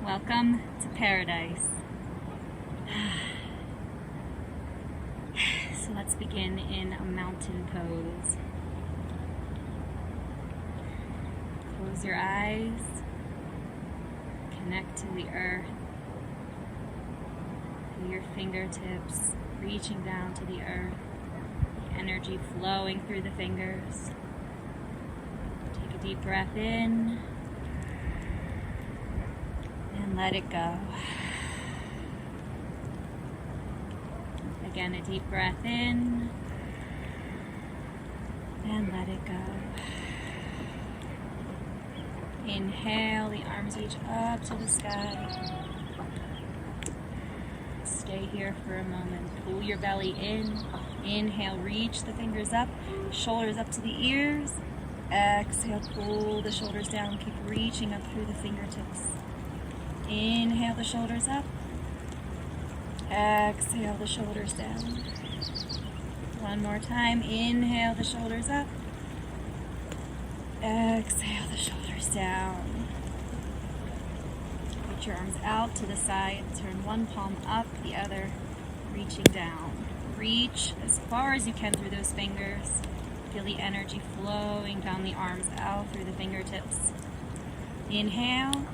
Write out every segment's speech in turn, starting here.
Welcome to paradise. So let's begin in a mountain pose. Close your eyes. Connect to the earth. Feel your fingertips reaching down to the earth. The energy flowing through the fingers. Take a deep breath in. And let it go. Again, a deep breath in and let it go. Inhale, the arms reach up to the sky. Stay here for a moment. Pull your belly in. Inhale, reach the fingers up, shoulders up to the ears. Exhale, pull the shoulders down. Keep reaching up through the fingertips. Inhale the shoulders up. Exhale the shoulders down. One more time. Inhale the shoulders up. Exhale the shoulders down. Reach your arms out to the side. Turn one palm up, the other reaching down. Reach as far as you can through those fingers. Feel the energy flowing down the arms out through the fingertips. Inhale.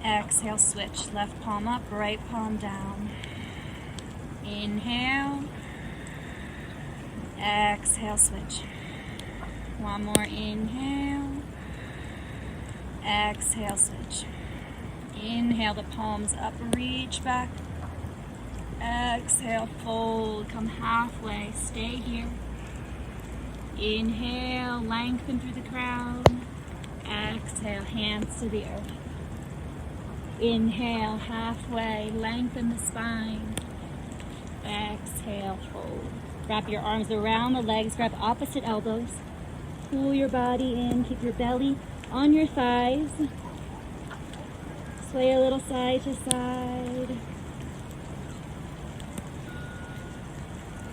Exhale, switch. Left palm up, right palm down. Inhale. Exhale, switch. One more inhale. Exhale, switch. Inhale, the palms up, reach back. Exhale, fold, come halfway, stay here. Inhale, lengthen through the crown. Exhale, hands to the earth. Inhale, halfway, lengthen the spine. Exhale, fold. Wrap your arms around the legs, grab opposite elbows. Pull your body in, keep your belly on your thighs. Sway a little side to side.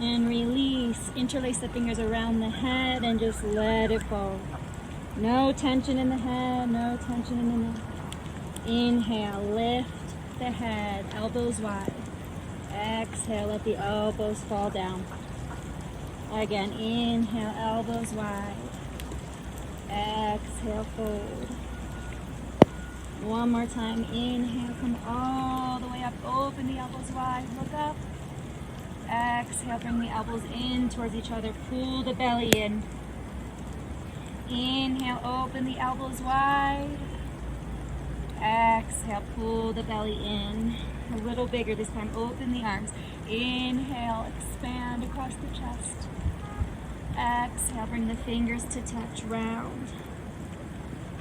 And release. Interlace the fingers around the head and just let it go. No tension in the head, no tension in the neck. Inhale, lift the head, elbows wide. Exhale, let the elbows fall down. Again, inhale, elbows wide. Exhale, fold. One more time, inhale, come all the way up, open the elbows wide, look up. Exhale, bring the elbows in towards each other, pull the belly in. Inhale, open the elbows wide. Exhale, pull the belly in. A little bigger this time. Open the arms. Inhale, expand across the chest. Exhale, bring the fingers to touch, round.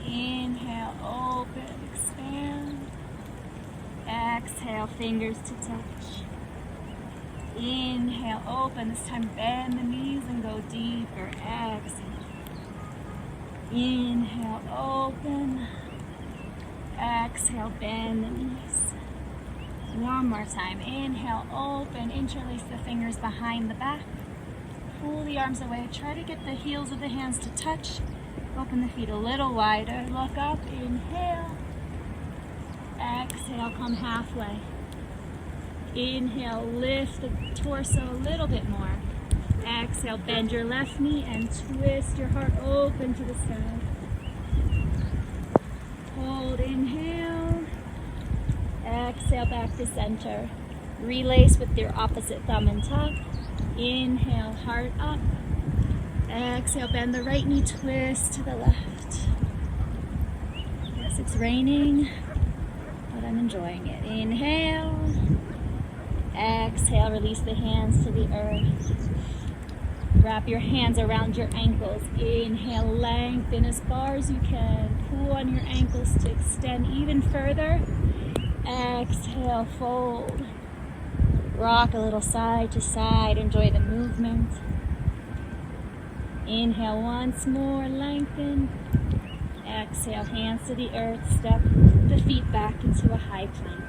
Inhale, open, expand. Exhale, fingers to touch. Inhale, open. This time bend the knees and go deeper. Exhale. Inhale, open. Exhale, bend the knees. One more time. Inhale, open. Interlace the fingers behind the back. Pull the arms away. Try to get the heels of the hands to touch. Open the feet a little wider. Look up. Inhale. Exhale, come halfway. Inhale, lift the torso a little bit more. Exhale, bend your left knee and twist your heart open to the sky. Hold, inhale. Exhale, back to center. Relace with your opposite thumb and tuck. Inhale, heart up. Exhale, bend the right knee, twist to the left. Yes, it's raining, but I'm enjoying it. Inhale. Exhale, release the hands to the earth. Wrap your hands around your ankles. Inhale, lengthen as far as you can. Pull on your ankles to extend even further. Exhale, fold. Rock a little side to side. Enjoy the movement. Inhale once more, lengthen. Exhale, hands to the earth. Step the feet back into a high plank.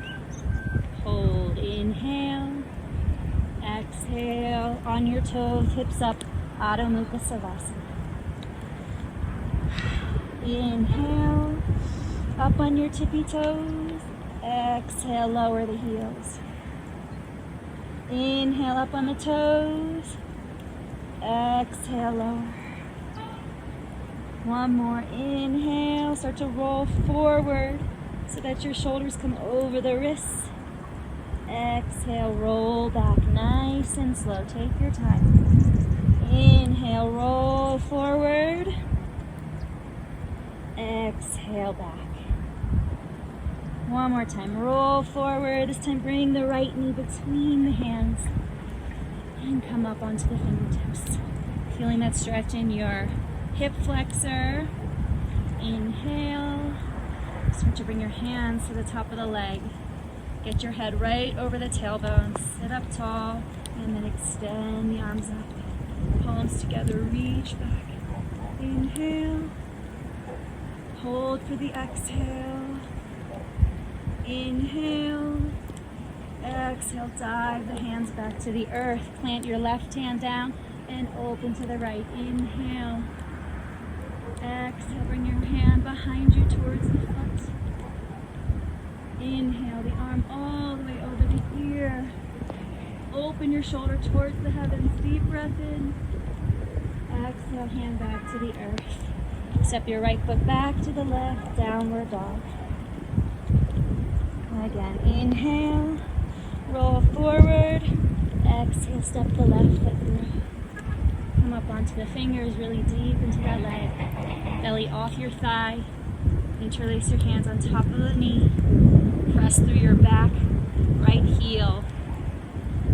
Hold, inhale. Exhale, on your toes, hips up, Adho Mukha Savasana. Inhale. Up on your tippy toes. Exhale, lower the heels. Inhale, up on the toes. Exhale, lower. One more. Inhale, start to roll forward so that your shoulders come over the wrists. Exhale, roll back nice and slow. Take your time. Inhale, roll forward. Exhale, back. One more time. Roll forward. This time bring the right knee between the hands and come up onto the fingertips. Feeling that stretch in your hip flexor. Inhale. Start to bring your hands to the top of the leg. Get your head right over the tailbone. Sit up tall and then extend the arms up. Palms together. Reach back. Inhale. Hold for the exhale. Inhale. Exhale. Dive the hands back to the earth. Plant your left hand down and open to the right. Inhale. Exhale. Bring your hand behind you towards the foot. Inhale. The arm all the way over the ear. Open your shoulder towards the heavens. Deep breath in. Exhale. Hand back to the earth. Step your right foot back to the left. Downward dog. Again, inhale, roll forward, exhale, step the left foot through. Come up onto the fingers, really deep into that leg. Belly off your thigh. Interlace your hands on top of the knee. Press through your back, right heel.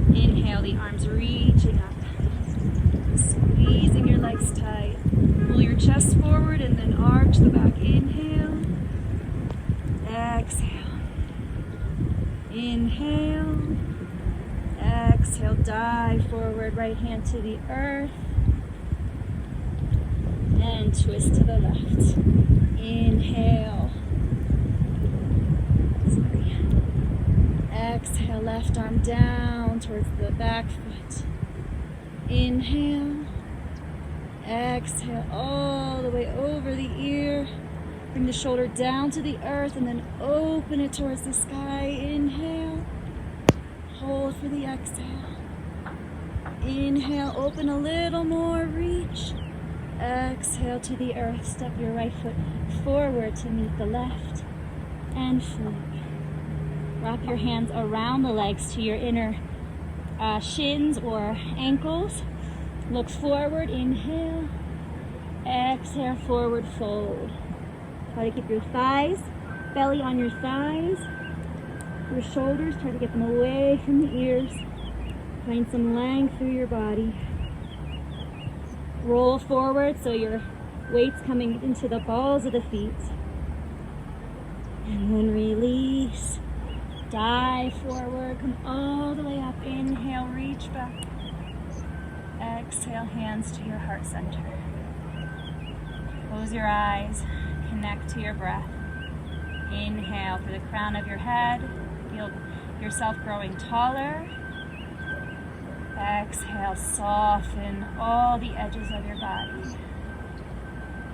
Inhale, the arms reaching up. Squeezing your legs tight. Pull your chest forward and then arch the back. Inhale, exhale. Inhale, exhale, dive forward, right hand to the earth, and twist to the left. Inhale, exhale, left arm down towards the back foot. Inhale, exhale, all the way over the ear. Bring the shoulder down to the earth and then open it towards the sky. Inhale. Hold for the exhale. Inhale, open a little more, reach. Exhale to the earth. Step your right foot forward to meet the left and flip. Wrap your hands around the legs to your inner shins or ankles. Look forward, inhale. Exhale, forward fold. Try to keep your thighs, belly on your thighs. Your shoulders, try to get them away from the ears. Find some length through your body. Roll forward so your weight's coming into the balls of the feet. And then release. Dive forward, come all the way up. Inhale, reach back. Exhale, hands to your heart center. Close your eyes. Connect to your breath. Inhale through the crown of your head. Feel yourself growing taller. Exhale, soften all the edges of your body.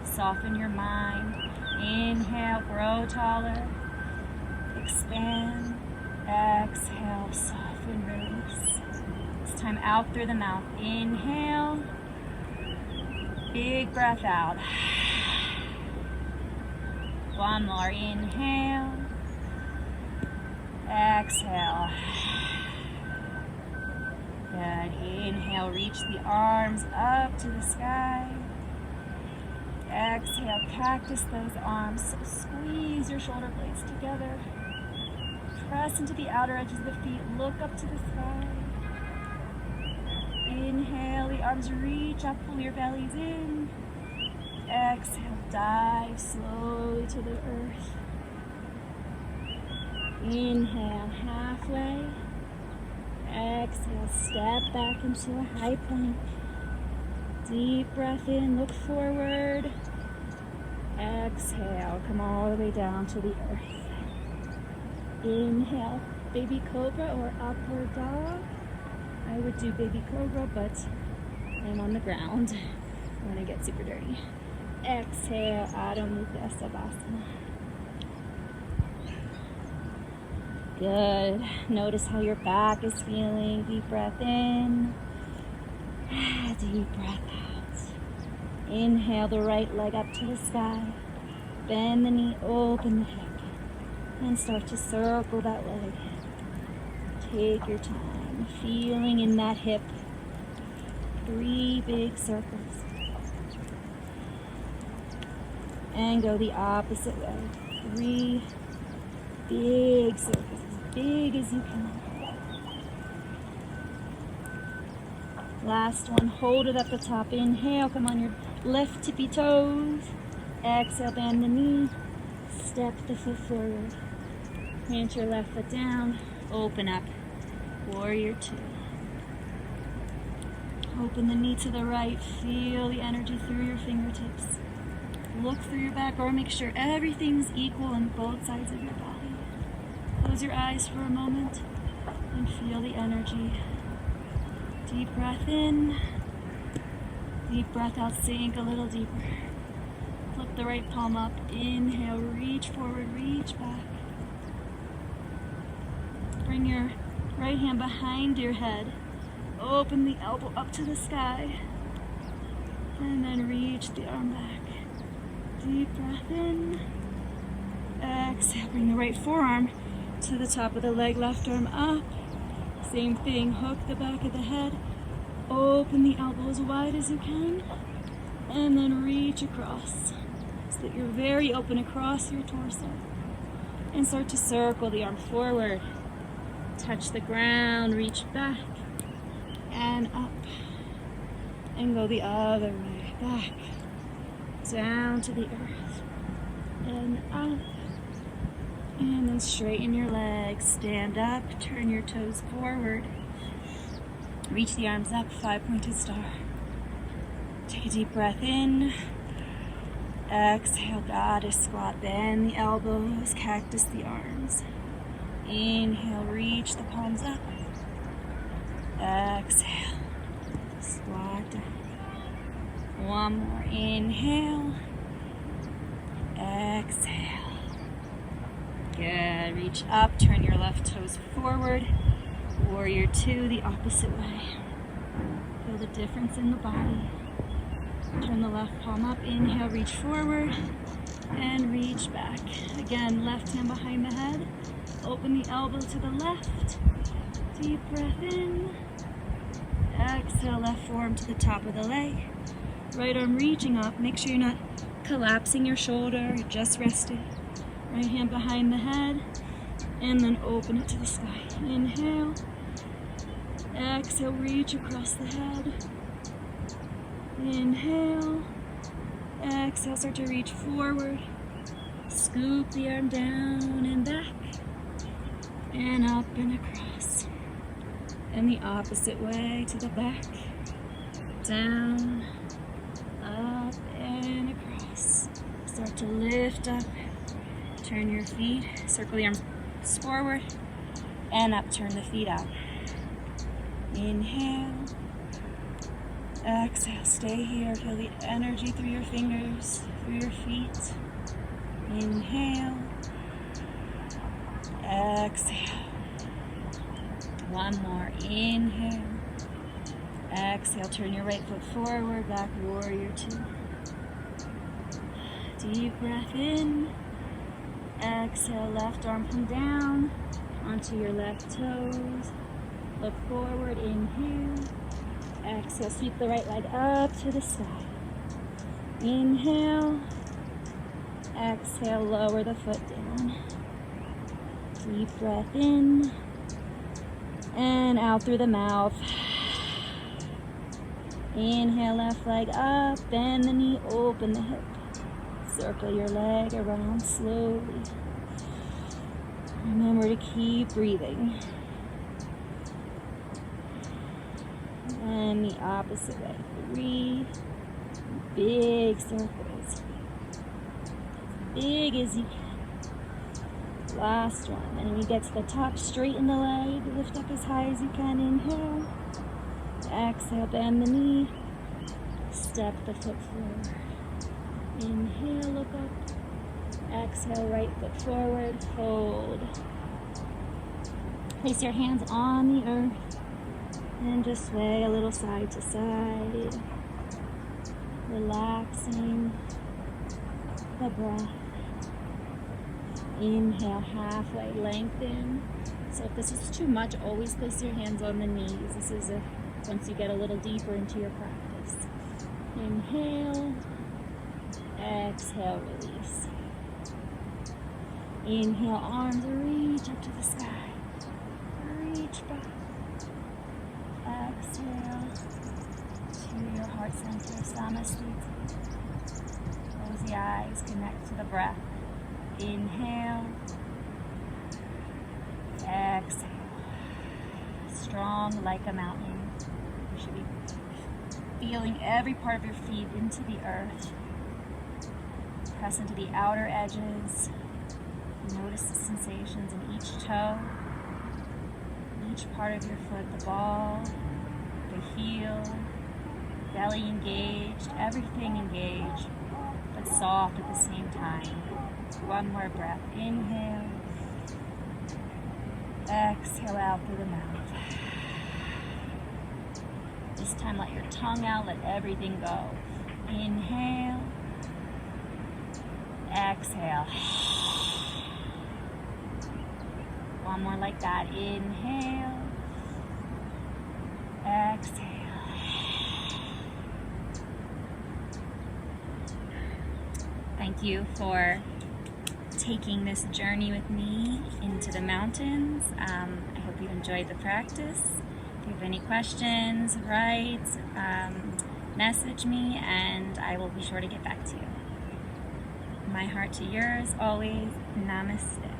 Soften your mind. Inhale, grow taller. Expand. Exhale, soften, release. This time out through the mouth. Inhale. Big breath out. One more. Inhale. Exhale. Good. Inhale. Reach the arms up to the sky. Exhale. Cactus those arms. So squeeze your shoulder blades together. Press into the outer edges of the feet. Look up to the sky. Inhale. The arms reach up. Pull your bellies in. Exhale, dive slowly to the earth. Inhale, halfway. Exhale, step back into a high plank. Deep breath in, look forward. Exhale, come all the way down to the earth. Inhale, baby cobra or upward dog. I would do baby cobra, but I'm on the ground when I get super dirty. Exhale, Adho Mukha Savasana. Good. Notice how your back is feeling. Deep breath in. Deep breath out. Inhale the right leg up to the sky. Bend the knee, open the hip. And start to circle that leg. Take your time. Feeling in that hip. 3 big circles. And go the opposite way. 3 big circles. Big as you can. Last one, hold it at the top. Inhale, come on your left tippy toes. Exhale, bend the knee. Step the foot forward. Plant your left foot down. Open up. Warrior 2. Open the knee to the right. Feel the energy through your fingertips. Look through your back or make sure everything's equal on both sides of your body. Close your eyes for a moment and feel the energy. Deep breath in. Deep breath out, sink a little deeper. Flip the right palm up. Inhale, reach forward, reach back. Bring your right hand behind your head. Open the elbow up to the sky. And then reach the arm back. Deep breath in. Exhale, bring the right forearm to the top of the leg, left arm up. Same thing, hook the back of the head. Open the elbow as wide as you can. And then reach across so that you're very open across your torso. And start to circle the arm forward. Touch the ground, reach back and up. And go the other way, back, down to the earth, and up. And then straighten your legs, stand up, turn your toes forward. Reach the arms up, 5-pointed star. Take a deep breath in. Exhale, goddess squat, bend the elbows, cactus the arms. Inhale, reach the palms up. Exhale, squat down. One more, inhale. Exhale. Good, reach up, turn your left toes forward. Warrior 2, the opposite way. Feel the difference in the body. Turn the left palm up, inhale, reach forward, and reach back. Again, left hand behind the head. Open the elbow to the left. Deep breath in. Exhale, left forearm to the top of the leg. Right arm reaching up. Make sure you're not collapsing your shoulder, you're just resting. Right hand behind the head, and then open it to the sky. Inhale. Exhale, reach across the head. Inhale. Exhale, start to reach forward. Scoop the arm down and back. And up and across. And the opposite way to the back. Down, up, and across. Start to lift up. Turn your feet, circle the arms forward, and up, turn the feet out. Inhale. Exhale, stay here. Feel the energy through your fingers, through your feet. Inhale. Exhale. One more. Inhale. Exhale, turn your right foot forward, back, warrior 2. Deep breath in. Exhale, left arm come down onto your left toes. Look forward, inhale. Exhale, sweep the right leg up to the sky. Inhale. Exhale, lower the foot down. Deep breath in. And out through the mouth. Inhale, left leg up, bend the knee, open the hip. Circle your leg around slowly. Remember to keep breathing. And the opposite way. 3 big circles. Big as you can. Last one. And when you get to the top, straighten the leg. Lift up as high as you can. Inhale. Exhale, bend the knee. Step the foot forward. Inhale, look up. Exhale, right foot forward. Hold. Place your hands on the earth and just sway a little side to side, relaxing the breath. Inhale, halfway lengthen. So if this is too much, always place your hands on the knees. This is once you get a little deeper into your practice. Inhale, exhale, release. Inhale, arms reach up to the sky. Reach back. Exhale to your heart center, Samasthiti. Close the eyes, connect to the breath. Inhale, exhale. Strong like a mountain. You should be feeling every part of your feet into the earth. Press into the outer edges. Notice the sensations in each toe, each part of your foot, the ball, the heel, belly engaged, everything engaged, but soft at the same time. One more breath. Inhale, exhale out through the mouth. This time let your tongue out, let everything go. Inhale, exhale. One more like that. Inhale, exhale. Thank you for taking this journey with me into the mountains. I hope you enjoyed the practice. If you have any questions, write, message me, and I will be sure to get back to you. My heart to yours always. Namaste.